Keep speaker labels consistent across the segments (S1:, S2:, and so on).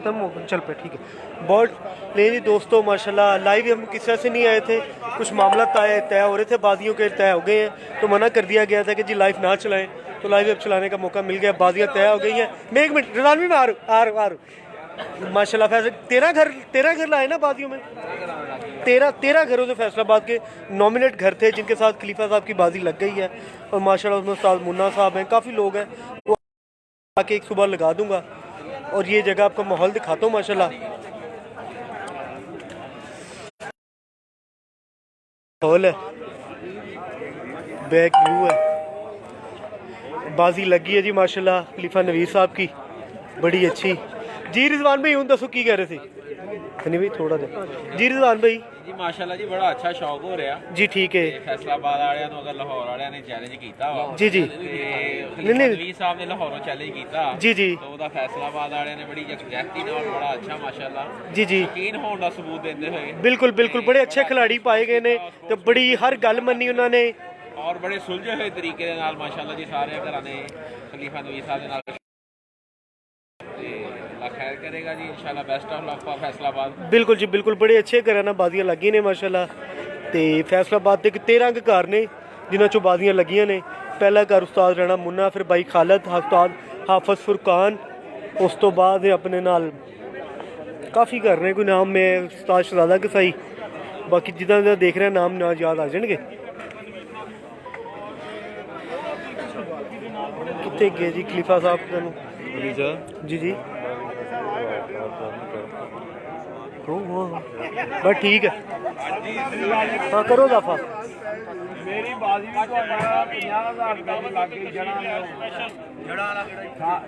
S1: ख़त्म हो चल पे ठीक है। बहुत नहीं जी दोस्तों माशाल्लाह लाइव हम किस तरह से नहीं आए थे, कुछ मामला तय हो रहे थे, बाजियों के तय हो गए हैं तो मना कर दिया गया था कि जी लाइव ना चलाएं, तो लाइव अब चलाने का मौका मिल गया, बाजियाँ तय हो गई हैं। मैं 1 मिनट रज़ानवी में आ रहा माशाल्लाह फैसला 13 घर लाए ना बाजियों में, 13 घरों से फैसलाबाद के नॉमिनेट घर थे जिनके साथ खलीफा साहब की बाजी लग गई है। और माशाल्लाह उसमें उस्ताद मुन्ना साहब हैं, काफ़ी लोग हैं, वो आके एक सुबह लगा दूंगा और ये जगह आपको माहौल दिखाता हूँ माशाल्लाह। माहौल है, बैक व्यू है, बाजी लगी है जी माशाल्लाह खलीफा नवीर साहब की बड़ी अच्छी। जी रिजवान भाई हूँ दसो की कह रहे थे नहीं भाई थोड़ा दे जी रिजवान भाई
S2: जी माशाल्लाह जी बड़ा अच्छा शौक हो रहा
S1: जी ठीक है।
S2: फैसलाबाद वालिਆਂ ਨੂੰ अगर लाहौर वालिਆਂ ने चैलेंज किया
S1: जी जी
S2: नवीर साहब ने लाहौरों चैलेंज किया
S1: जी जी
S2: तो ਉਹਦਾ फैसलाबाद वालिਆਂ ने बड़ी जख्ती ਨਾਲ बड़ा अच्छा माशाल्लाह
S1: जी जी
S2: यकीन होने ਦਾ सबूत देते हुए
S1: बिल्कुल बिल्कुल बड़े अच्छे खिलाड़ी पाए गए ने तो बड़ी हर गल मन्नी उन्होंने
S2: और बड़े सुलझे हुए तरीके ਦੇ ਨਾਲ माशाल्लाह जी सारे घरां ने खलीफा नवीर साहब ਦੇ ਨਾਲ खैर करेगा जी इंशाल्लाह best of luck for Faisalabad. बिल्कुल
S1: जी बिल्कुल बड़े अच्छे घरां बाजियां लगी ने माशाल्लाह ते फैसलाबाद के 13 घर ने जिन्हां चों बाजियां लगियां ने। पहला घर उस्ताद राणा मुन्ना, फिर भाई खालद, उस्ताद हाफिज फुरकान, उस तो बाद अपने नाल काफ़ी घर ने, कोई नाम में उस्ताद शहजादा कसाई, बाकी जिदा जिदा देख रहे नाम ना याद आ जाएंगे। कितने गए जी खलीफा साहब जी जी बस ठीक है हाँ करो दफा
S3: मेरी बाजी भी 50,000 रुपए की लग गई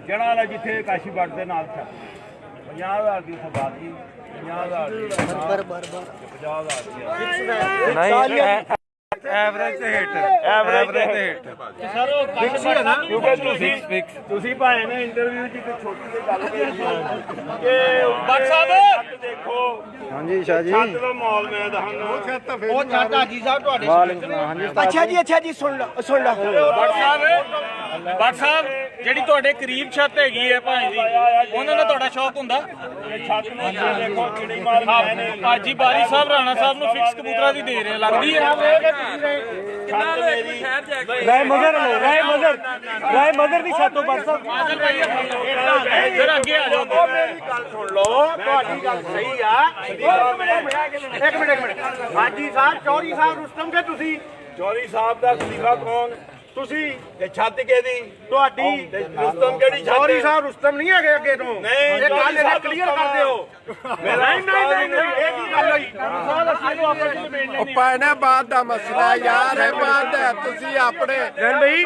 S3: जड़ा वाला जिथे काशी बट के नाल 50,000 की बाजी 50,000
S1: एवरेज से हिट
S3: सर वो फिक्स है ना क्योंकि ਤੁਸੀਂ ਭਾਵੇਂ ਨਾ ਇੰਟਰਵਿਊ 'ਚ ਇੱਕ ਛੋਟੀ ਜਿਹੀ ਗੱਲ ਕਹੀ ਕਿ ਬੱਟ ਸਾਹਿਬ ਦੇਖੋ ਹਾਂਜੀ ਸ਼ਾਹ ਜੀ ਛੱਤ ਦਾ ਮਾਲ ਮੈਂ ਦਹਾਂਗਾ ਉਹ ਛੱਤ ਹਾਜੀ ਸਾਹਿਬ ਤੁਹਾਡੇ ਅੱਛਾ ਜੀ ਸੁਣ ਲਓ
S4: ਬੱਟ ਸਾਹਿਬ ਜਿਹੜੀ ਤੁਹਾਡੇ ਕਰੀਬ ਛੱਤ ਹੈਗੀ ਹੈ ਭਾਈ ਜੀ ਉਹਨਾਂ ਦਾ ਤੁਹਾਡਾ ਸ਼ੌਕ ਹੁੰਦਾ
S3: ਛੱਤ ਨੂੰ ਦੇਖੋ ਕਿਹੜੀ ਮਾਰ ਨੇ
S4: ਹਾਜੀ ਬਾਰੀ ਸਾਹਿਬ ਰਾਣਾ ਸਾਹਿਬ ਨੂੰ ਫਿਕਸ ਕਬੂਤਰਾਂ ਦੀ ਦੇ ਰਹੇ ਲੱਗਦੀ ਹੈ
S3: ਛੱਤ ਮੇਰੀ
S1: राय मदर ਦੀ ਛਾਤੋਂ ਬੜ ਸਾਹਿਬ
S4: ਜਰਾ ਅੱਗੇ ਆ ਜਾਓ
S3: ਉਹ ਮੇਰੀ ਗੱਲ ਸੁਣ ਲਓ ਤੁਹਾਡੀ ਗੱਲ ਸਹੀ ਆ ਇੱਕ ਮਿੰਟ ਹਾਜੀ ਸਾਹਿਬ ਚੌਧਰੀ ਸਾਹਿਬ ਰੁਸਤਮ ਕੇ ਤੁਸੀਂ ਚੌਧਰੀ ਸਾਹਿਬ ਦਾ ਖਲੀਫਾ ਕੌਣ ਤੁਸੀਂ ਤੇ ਛੱਤ ਕਿਹਦੀ ਤੁਹਾਡੀ ਰੁਸਤਮ ਕਿਹੜੀ ਚੌਧਰੀ ਸਾਹਿਬ ਰੁਸਤਮ ਨਹੀਂ ਹੈਗੇ ਅੱਗੇ ਤੋਂ ਇਹ ਗੱਲ ਇਹ ਕਲੀਅਰ ਕਰ ਦਿਓ ਨਹੀਂ ਇਹ ਕੀ ਗੱਲ ਹੋਈ
S5: ਉਹ ਪੈਣਾ ਬਾਤ ਦਾ ਮਸਲਾ ਯਾਰ ਹੈ ਬਾਤ ਹੈ ਤੁਸੀਂ ਆਪਣੇ
S1: ਜ਼ੈਨ ਭਾਈ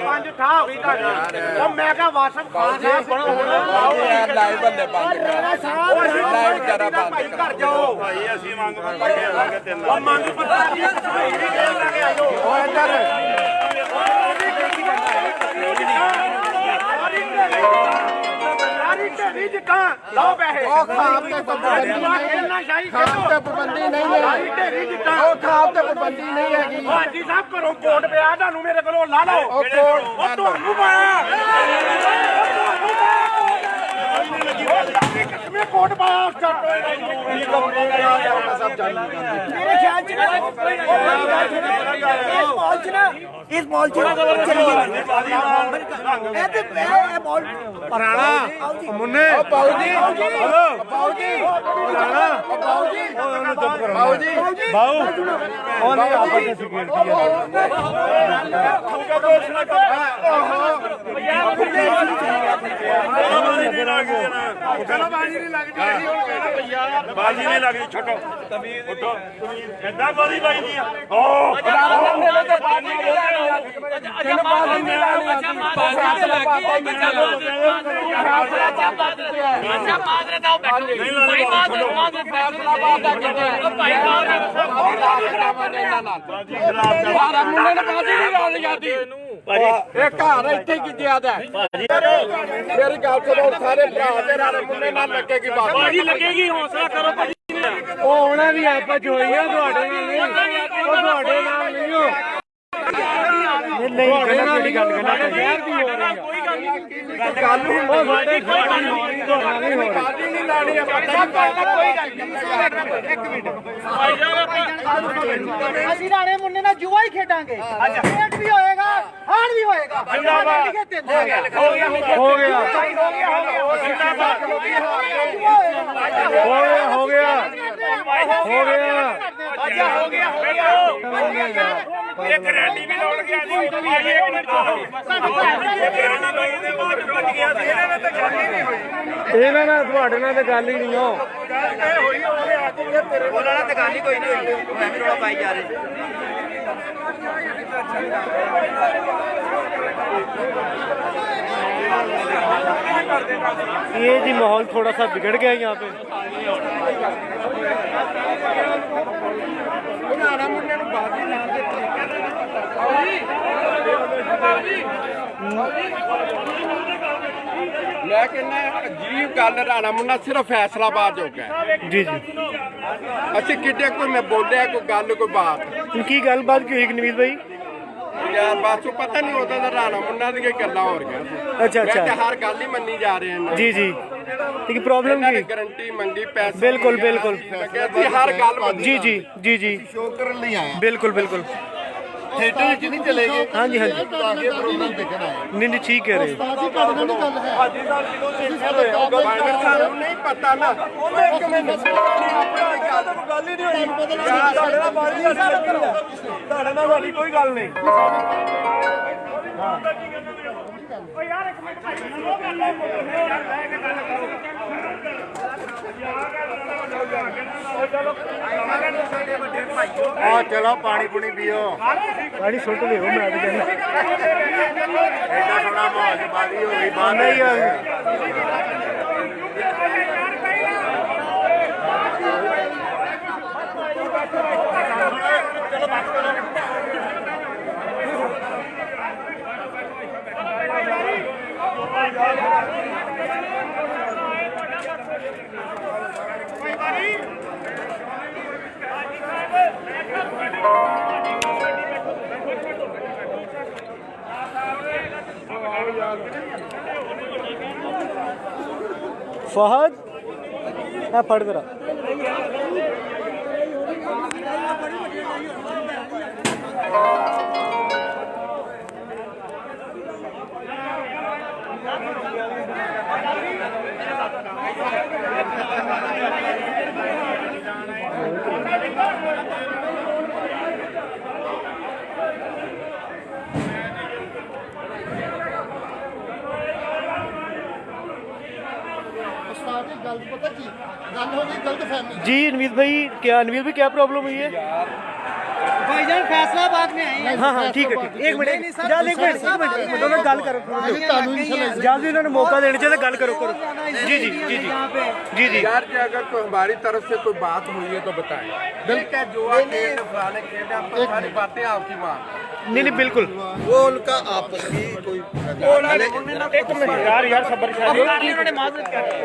S3: ਪੰਜ ਠਾ ਹੋ ਗਈ ਤੁਹਾਡੀ ਉਹ ਮੈਂ ਕਿਹਾ ਵਾਸਫ ਖਾਨ ਸਾਹਿਬ ਬਣੋ
S5: ਯਾਰ ਲਾਈਵ ਬੰਦੇ ਬੰਦ ਲਾਈਵ ਕਰਾ ਬੰਦ
S3: ਘਰ ਜਾਓ ਭਾਈ ਅਸੀਂ ਮੰਗ ਪੱਕੇ ਲਾਂਗੇ ਤਿੰਨ ਉਹ ਮੰਗ ਪੱਤਾ ਜੀ ਉਹ ਇੱਧਰ ਲਾਓ ਪੈਸੇ
S5: ਉਹ ਖਾਬ ਤੇ ਪਾਬੰਦੀ ਨਹੀਂ ਹੈ ਉਹ ਖਾਬ ਤੇ ਪਾਬੰਦੀ ਨਹੀਂ ਹੈਗੀ
S3: ਹਾਜੀ ਸਾਹਿਬ ਘਰੋਂ ਕੋਟ ਪਿਆ ਤੁਹਾਨੂੰ ਮੇਰੇ ਕੋਲੋਂ ਲਾ ਲਓ
S5: ਉਹ ਕੋਟ
S3: ਉਹ ਤੁਹਾਨੂੰ ਪਾਇਆ ਕਿਸਮੇ ਕੋਟ ਪਾਇਆ ਉਸ ਚੱਟ ਮੇਰੇ ਖਿਆਲ ਚ ਇਸ ਬਾਲ ਚ ਇਹ ਬਾਲ
S1: ਰਾਣਾ ਮੁੰਨੇ
S5: ਪਾਉ ਜੀ
S1: ਰਾਣਾ ਉਹਨੂੰ ਚੁੱਪ ਕਰੋ ਬਾਉ ਉਹ ਨਹੀਂ ਆਪਸ ਵਿੱਚ ਸਿਕਿਉਰਿਟੀ
S3: ਬਾਜੀ ਨਹੀਂ ਲੱਗਦੀ ਛੱਡੋ ਉੱਠੋ ਕਿੱਦਾਂ ਬਾਜੀ ਲੱਗਦੀ ਆ ਓ
S5: ਇਹ ਘਰ ਇੱਥੇ ਕੀ ਜ਼ਿਆਦਾ ਮੇਰੀ ਗੱਲ ਸੁਣੋ ਸਾਰੇ ਭਰਾ ਤੇ ਨਾਲੇ ਮੁੰਡੇ ਨਾਲ ਲੱਗੇਗੀ ਬਾਤ
S4: ਬਾਜੀ ਲੱਗੇਗੀ ਹੌਸਲਾ ਕਰੋ ਭਾਜੀ
S1: ਉਹ ਉਹਨਾਂ ਦੀ ਆਪਸ ਹੋਈਆਂ ਤੁਹਾਡੇ ਨਾਲ ਨਹੀਂ ਉਹ ਤੁਹਾਡੇ ਨਾਲ ਨਹੀਂ ਹੋ ਨਹੀਂ ਗੱਲ ਕਰਨਾ ਜ਼ਹਿਰ ਦੀ ਹੋ ਰਹੀ
S5: ਗੱਲ ਹੁਣ ਉਹ ਸਾਡੇ ਗੱਲ ਨਹੀਂ ਲਾਣੀ ਆ ਪਤਾ ਕੋਈ ਗੱਲ ਨਹੀਂ ਇੱਕ ਮਿੰਟ
S6: ਅਸੀਂ ਰਾਣੇ ਮੁੰਨੇ ਨਾਲ ਜੂਆ ਹੀ ਖੇਡਾਂਗੇ ਪੇਟ ਵੀ ਹੋਏਗਾ ਹਾਰ ਵੀ ਹੋਏਗਾ
S1: ਹੋ ਗਿਆ
S3: ਇੱਕ ਰੈਲੀ ਵੀ ਲਾਉਣ ਗਿਆ ਜੀ ਇੱਕ ਮਿੰਟ
S1: ਇਹਨਾਂ ਨਾਲ ਤੁਹਾਡੇ ਨਾਲ ਤਾਂ ਗੱਲ ਹੀ ਨਹੀਂ ਹੋ
S3: ਉਹਨਾਂ ਨਾਲ ਤਾਂ ਗੱਲ ਹੀ ਕੋਈ ਨਹੀਂ ਹੋਈ ਉਹ ਐਵੇਂ ਰੌਲਾ ਪਾਈ ਜਾ ਰਹੇ
S1: ये जी माहौल थोड़ा सा बिगड़ गया यहाँ पे
S5: ਮੈਂ ਕਹਿੰਦਾ ਜੀ ਗੱਲ ਰਾਣਾ ਮੁੰਨਾ ਸਿਰਫ ਫੈਸਲਾਬਾਦ ਹੋ ਗਿਆ
S1: जी जी
S5: ਅਸੀਂ ਕਿੱਡੇ ਕੋਈ ਮੈਂ ਬੋਲਿਆ ਕੋਈ ਗੱਲ ਕੋਈ ਬਾਤ
S1: इनकी गलबात क्यों हुई नवीद भाई
S5: ਯਾਰ ਬਸ ਉਹ ਪਤਾ ਨਹੀਂ ਉਹਦਾ ਤਾਂ ਰਾਣਾ ਮੁੰਨਾ ਦੀਆਂ ਗੱਲਾਂ ਹੋ ਰਹੀਆਂ
S1: अच्छा अच्छा
S5: ਵੈਸੇ ਹਰ ਗੱਲ ਹੀ ਮੰਨੀ ਜਾ ਰਹੇ ਨੇ
S1: जी जी लेकिन प्रॉब्लम
S5: ਇਹਨਾਂ ਨੇ
S1: की
S5: ਗਾਰੰਟੀ ਮੰਗੀ ਪੈਸੇ
S1: बिल्कुल बिल्कुल
S5: ਕਹਿੰਦੀ ਹਰ ਗੱਲ ਮੰਨੀ
S1: जी जी जी जी
S7: ਸ਼ੋਅ ਕਰਨ ਲਈ ਆਇਆ
S1: बिल्कुल बिल्कुल
S7: ਥੀਏਟਰ ਵਿੱਚ ਨਹੀਂ ਚਲੇ ਗਏ
S1: हाँ जी हाँ जी
S7: ਅੱਗੇ ਪ੍ਰੋਗਰਾਮ ਦੇਖਣ ਆਏ
S1: नहीं नहीं ठीक कह रहे हो
S7: ਅਸੀਂ ਤੁਹਾਡੇ ਨਾਲ ਗੱਲ ਹੈ
S5: ਹਾਜੀ ਸਾਹਿਬ ਜਦੋਂ ਸੈਂਸਰ ਹੋਇਆ ਉਹ ਸਾਨੂੰ ਨਹੀਂ ਪਤਾ ਨਾ ਉਹਨੇ ਇੱਕ ਮਿੰਟ
S3: ਗੱਲ ਹੀ ਨਹੀਂ ਹੋਈ ਤੁਹਾਡੇ ਨਾਲ ਬਾਰੀ ਤੁਹਾਡੇ ਨਾਲ ਸਾਡੀ ਕੋਈ ਗੱਲ ਨਹੀਂ
S7: ਆ ਚਲੋ ਪਾਣੀ ਪੁਣੀ ਪੀਓ
S1: गाड़ी सुट ले मैं अभी कहना
S7: ਐਡਾ ਸੋਹਣਾ ਮਾਹੌਲ ਚ ਬਾਦੀ ਹੋ ਗਈ ਬਾਹਰ
S1: नहीं यार फहद हाँ फड़ करा
S7: ਗੱਲ ਪਤਾ ਕੀ ਗੱਲ ਹੋ ਗਈ ਗਲਤ ਫਹਿਮੀ
S1: जी नवीद भाई क्या प्रॉब्लम हुई है
S6: भाईजान फैसलाबाद में आए हैं
S1: हाँ हाँ ठीक है एक मिनट जल्द एक मिनट दोनों गल करो जल्द इन्होंने मौका देना चाहिए गल करो जी जी जी जी जी जी
S5: यार कि अगर कोई हमारी तरफ से कोई बात हुई है तो बताएं बिल्कुल जुआ खेल फलाने खेल आपको सारी बातें आपकी माँ
S1: नहीं नहीं बिल्कुल
S7: वो उनका आपस की कोई
S1: एक मिनट यार सबर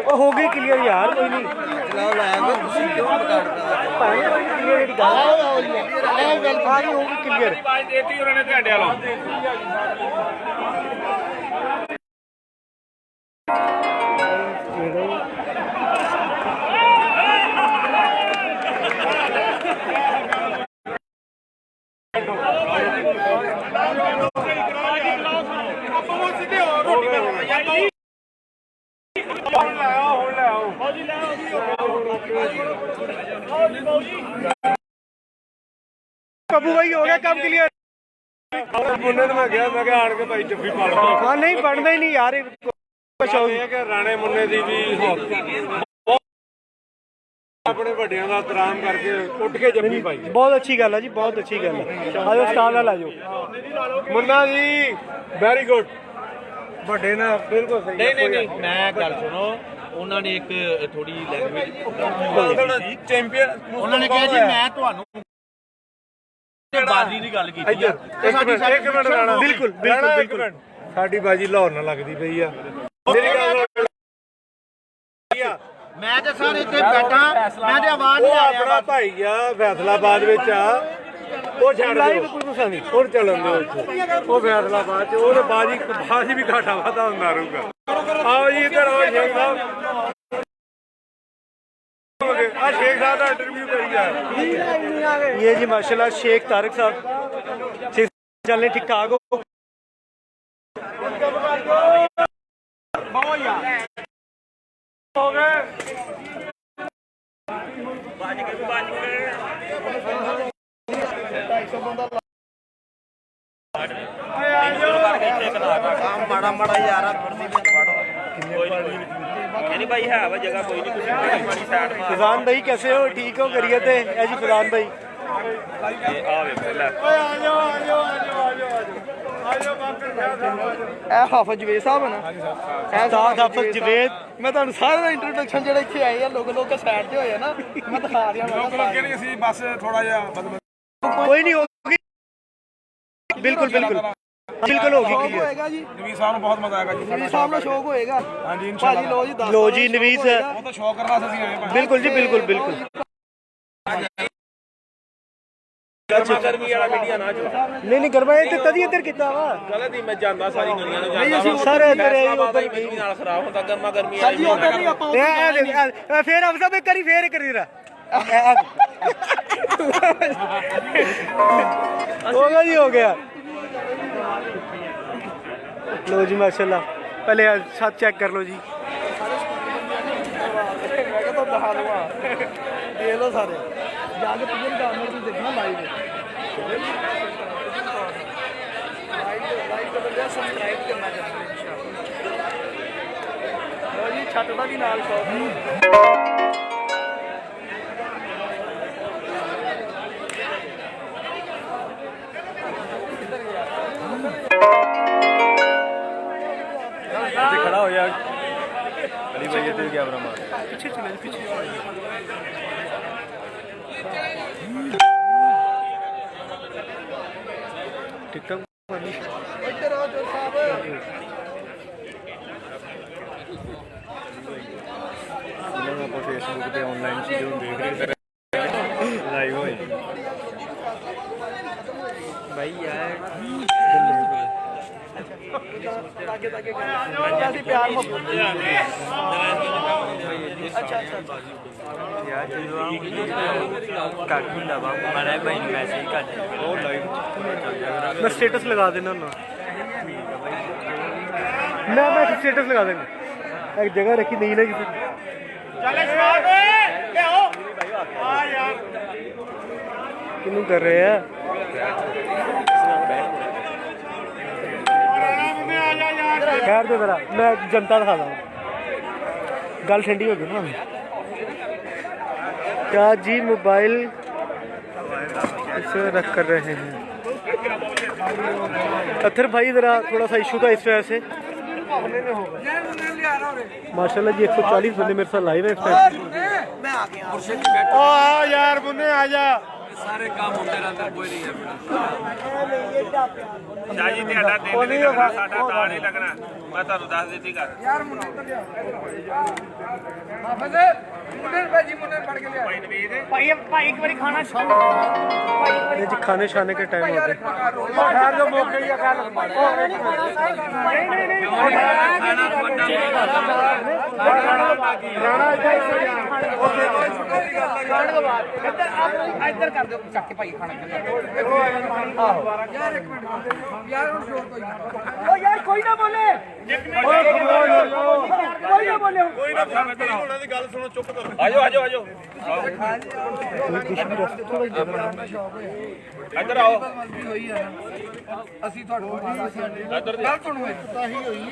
S1: वो हो गई क्लियर यार कोई नहीं
S7: ਚਲਾਓ ਲਾਇਆ ਤੁਸੀਂ ਕਿਉਂ
S1: क्लियर हो गई क्लियर
S4: ਆਵਾਜ਼ ਦੇਤੀ ਉਹਨਾਂ ਨੇ ਤੁਹਾਡੇ ਵਾਲਾ
S1: बाबू भाई हो गया काम क्लियर
S3: ਮੁੰਨੇ ਨੂੰ ਮੈਂ ਕਿਹਾ ਆਣ ਕੇ ਭਾਈ ਜੱਫੀ ਪਾ ਲਓ
S1: हाँ नहीं पढ़ना ही नहीं यार कुछ हो
S3: ਇਹ ਕਿ ਰਾਣੇ ਮੁੰਨੇ ਦੀ ਵੀ ਆਪਣੇ ਵੱਡਿਆਂ ਦਾ ਇਤਰਾਮ ਕਰਕੇ ਉੱਠ ਕੇ ਜੱਫੀ ਪਾਈ
S1: बहुत अच्छी गल है जी बहुत अच्छी गल है आज स्टार वाला आ जाओ
S3: ਮੁੰਨਾ ਜੀ ਵੈਰੀ ਗੁੱਡ ਵੱਡੇ ਨਾ ਬਿਲਕੁਲ ਸਹੀ
S2: ਨਹੀਂ ਮੈਂ ਗੱਲ ਸੁਣੋ ਉਹਨਾਂ ਨੇ ਇੱਕ ਥੋੜੀ ਲੈਂਗੁਏਜ
S3: ਚੈਂਪੀਅਨ
S2: ਉਹਨਾਂ ਨੇ ਕਿਹਾ ਜੀ ਮੈਂ ਤੁਹਾਨੂੰ ਬਾਜ਼ੀ ਦੀ ਗੱਲ ਕੀਤੀ ਆ
S3: ਇੱਕ ਮਿੰਟ ਰਾਣਾ
S1: बिल्कुल बिल्कुल बिल्कुल
S3: ਸਾਡੀ ਬਾਜੀ ਲਾਹੌਰ ਨਾਲ ਲੱਗਦੀ ਪਈ ਆ ਮੇਰੀ ਗੱਲ ਸੁਣ
S6: मैं तो सर इतने बैठा मैं तो आवाज
S3: ਉਹ ਆਪਣਾ ਭਾਈ ਆ ਫੈਸਲਾਬਾਦ ਵਿੱਚ ਆ ਉਹ ਛੱਡ
S1: ਲਾਈਵ
S3: ਦਿਓ
S1: ਕੋਈ ਗੁੱਸਾ ਨਹੀਂ।
S3: ਹੁਣ ਚੱਲਣ ਦਿਓ ਇੱਥੇ ਉਹ ਫੈਸਲਾ ਬਾਅਦ ਚ ਉਹਦੇ ਬਾਜੀ ਵੀ ਘਾਟਾ ਵਾਧਾ ਹੁੰਦਾ ਰਹੂਗਾ ਆਓ ਜੀ ਇੱਧਰ ਆਓ ਸ਼ੇਖ ਸਾਹਿਬ ਆ ਸ਼ੇਖ ਸਾਹਿਬ ਦਾ ਇੰਟਰਵਿਊ ਕਰੀ ਜਾ
S1: ये जी माशाल्लाह शेख तारिक साहब शेख चल रहे ठीक ठाक हो
S3: ਹੋ ਗਏ
S5: ਮਾੜਾ ਮਾੜਾ ਯਾਰਾ ਥੋੜੀ ਵਿੱਚ ਵੜੋ
S2: ਨਹੀਂ ਭਾਈ ਹੈ ਵਾ ਜਗ੍ਹਾ ਕੋਈ ਨਹੀਂ ਤੁਸੀਂ ਮਾੜੀ ਸਾਈਡ ਮਾਰ
S1: फजान भाई कैसे हो ठीक हो करिए थे ए जी फजान भाई
S2: ਆ ਵੇਖੋ ਲੈ
S5: ਇਹ ਹਾਫਿਜ਼ ਜਵੇਦ ਸਾਹਿਬ ਨਾ
S1: उस्ताद हाफिज जवेद
S5: ਮੈਂ ਤੁਹਾਨੂੰ ਸਾਰਿਆਂ ਦਾ ਇੰਟਰੋਡਕਸ਼ਨ ਜਿਹੜਾ ਇੱਥੇ ਆਏ ਆ ਲੋਕ ਸਾਈਡ ਤੇ ਹੋਏ ਆ ਨਾ ਮੈਂ ਦਿਖਾ ਰਿਹਾ ਮੈਂ
S3: ਅਸੀਂ ਬਸ ਥੋੜਾ ਜਿਹਾ
S1: कोई नहीं होगी बिल्कुल बिल्कुल बिल्कुल होगी क्लियर
S5: ਹੋਏਗਾ ਜੀ
S3: ਨਵੀਂ ਸਾਹਿਬ ਨੂੰ ਬਹੁਤ ਮਜ਼ਾ ਆਏਗਾ ਜੀ
S5: ਜੀ ਸਾਹਿਬ ਨਾਲ ਸ਼ੌਕ ਹੋਏਗਾ
S3: ਹਾਂਜੀ
S5: ਭਾਜੀ ਲੋ ਜੀ ਦੱਸ
S1: लो जी नवीस है
S3: ਉਹ ਤਾਂ ਸ਼ੌਕ ਕਰਨ ਵਾਸਤੇ ਅਸੀਂ ਆਏ ਭਾਈ
S1: बिल्कुल जी बिल्कुल बिल्कुल
S2: ਗਰਮਾ ਗਰਮੀ ਵਾਲਾ ਮੀਡੀਆ ਨਾ ਜੋ
S1: नहीं नहीं करवाए तो तभी इधर कितना वा
S2: ਗਲਤ ਹੀ ਮੈਂ ਜਾਂਦਾ ਸਾਰੀ ਦੁਨੀਆ ਨੂੰ ਜਾਂਦਾ
S1: सारे इधर है
S2: ਉਧਰ ਬਿਜਲੀ ਨਾਲ ਖਰਾਬ ਹੁੰਦਾ ਗਰਮਾ ਗਰਮੀ
S5: ਸਰ ਜੀ ਉਧਰ ਨਹੀਂ ਆਪਾਂ
S1: फिर अब सब करी फेर करी रहा होगा जी हो गया लो जी माशाल्लाह पहले छत चेक कर लो जी
S5: ਮੈਂ ਕਿਹਾ ਤਾਂ ਬਹਾ ਲਵਾ ਦੇਖ ਲਓ ਸਾਰੇ ਜਾ ਕੇ ਪਿੱਛੇ ਕਾਮਰ ਨੂੰ ਦੇਖਣਾ ਲਾਈਵ ਲਾਈਵ ਤੇ ਬੰਦੇ ਸਬਸਕ੍ਰਾਈਬ ਕਰਨਾ ਚਾਹੁੰਦੇ ਇਨਸ਼ਾਅੱਲਾ ਲੋ ਜੀ ਛੱਤ ਦਾ ਵੀ ਨਾਲ ਸ਼ੌਕ
S1: खड़ा हो यार अली भाई इधर कैमरा मार पीछे चले पीछे टिकटॉक
S5: ਇੱਧਰ ਆਓ ਜੋ ਸਾਹਿਬ
S1: ਆਪਾਂ ਫੇਸਬੁੱਕ ਤੇ ਆਨਲਾਈਨ ਚੀਜ਼ਾਂ ਨੂੰ ਦੇਖ ਰਹੇ ਲਾਈਵ ਹੋਏ ਭਾਈ ਯਾਰ
S5: ਤਾਕੇ ਤਾਕੇ ਅਸੀਂ ਪਿਆਰ ਮੁਹੱਬਤ ਅੱਛਾ ਅੱਛਾ
S1: ਯਾਰ ਜਦੋਂ ਕੱਟ ਹੁੰਦਾ ਵਾ ਮਾੜਾ ਭਾਈ ਨੂੰ ਮੈਸੇਜ ਕਰ ਦੇ ਉਹ ਲਾਈਵ ਮੈਂ ਸਟੇਟਸ ਲਗਾ ਦੇਣਾ ਨਾ मैं स्टेटस लगा देंगे एक जगह रखी नहीं ना किसी किनू कर रहे हैं खैर तो जरा मैं जनता दिखा रहा हूँ गल ठंडी हो गई ना क्या जी मोबाइल इसे रख कर रहे हैं अत्थर भाई ज़रा थोड़ा सा इशू था इस वजह से माशाल्लाह जी 140 बंदे मेरे साथ लाइव है इस टाइम
S3: आ यार मुन्ने आ जा
S2: ਸਾਰੇ ਕੰਮ ਹੁੰਦੇ ਰਹਿੰਦੇ ਕੋਈ ਨਹੀਂ ਹੈ ਸ਼ਾਜੀ ਤੁਹਾਡਾ ਦਿਲ ਨਹੀਂ ਲੱਗਣਾ ਸਾਡਾ ਤਾਂ ਨਹੀਂ ਲੱਗਣਾ ਮੈਂ ਤੁਹਾਨੂੰ ਦੱਸ ਦਿੱਤੀ ਗੱਲ ਯਾਰ
S1: जी खाने शाने के टाइम होते हैं
S3: ठहर जो मौके ही कल
S6: ਇੱਧਰ ਕਰ ਦਿਓ ਚੱਕ ਕੇ ਭਾਈ ਖਾਣਾ ਯਾਰ ਹੁਣ ਸ਼ੋਰ ਕੋਈ ਓ ਯਾਰ ਕੋਈ ਨਾ ਬੋਲੇ ਕੋਈ ਨਾ ਬੋਲੇ
S3: ਕੋਈ ਨਾ ਉਹਨਾਂ ਦੀ ਗੱਲ ਸੁਣੋ ਚੁੱਪ ਕਰੋ
S2: ਆਜੋ ਆਜੋ ਆਜੋ ਇੱਧਰ ਆਓ
S6: ਅਸੀਂ ਤੁਹਾਡੇ ਕੋਲ
S2: ਇੱਧਰ
S6: ਗੱਲ ਸੁਣੋ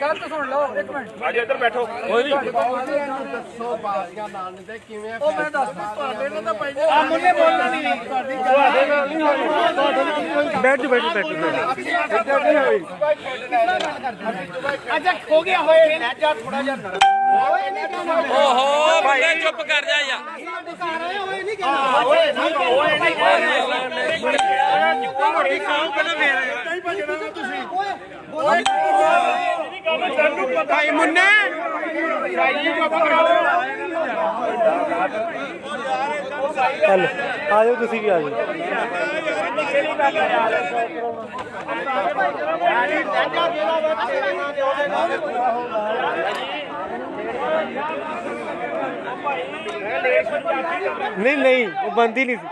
S6: ਗੱਲ ਤਾਂ ਸੁਣ ਲਓ ਇੱਕ ਮਿੰਟ
S2: ਆਜੋ ਇੱਧਰ ਬੈਠੋ ਕੋਈ ਨਹੀਂ
S5: ਦੱਸੋ ਬਾਜ਼ੀਆਂ ਨਾਲ ਨਹੀਂ ਕਿਵੇਂ
S6: ਉਹ ਮੈਂ ਦੱਸ ਦੂੰ ਤੁਹਾਡੇ ਨਾਲ ਤਾਂ ਭਾਈ
S5: ਆ
S6: ਮੁੰਨੇ ਬੋਲਣਾ ਨਹੀਂ
S5: ਤੁਹਾਡੀ ਗੱਲ ਨਹੀਂ ਹੋਈ
S1: बैठ जाओ बैठ जाओ
S5: ਇੱਧਰ ਨਹੀਂ ਹੋਈ
S6: ਅੱਛਾ ਹੋ ਗਿਆ ਹੋਏ ਲੈ ਜਾ ਥੋੜਾ ਜਿਹਾ ਨਰਮ ਓਏ ਨਹੀਂ ਕਹਿਣਾ
S2: ਓਹੋ ਭਾਈ ਚੁੱਪ ਕਰ ਜਾ ਯਾਰ
S6: ਘਰ ਆਏ ਹੋਏ ਨਹੀਂ ਕਹਿਣਾ ਓਏ ਨਹੀਂ
S3: ਤੁਹਾਡੀ ਖਾਓ ਪਹਿਲਾਂ ਫੇਰ
S6: ਓਏ
S5: ਭਾਈ ਮੁੰਨੇ
S1: ਚੱਲ ਆ ਜਾਓ ਤੁਸੀਂ ਵੀ ਆ ਜਾਓ ਨਹੀਂ ਨਹੀਂ ਉਹ ਬੰਦ ਹੀ ਨਹੀਂ ਸੀ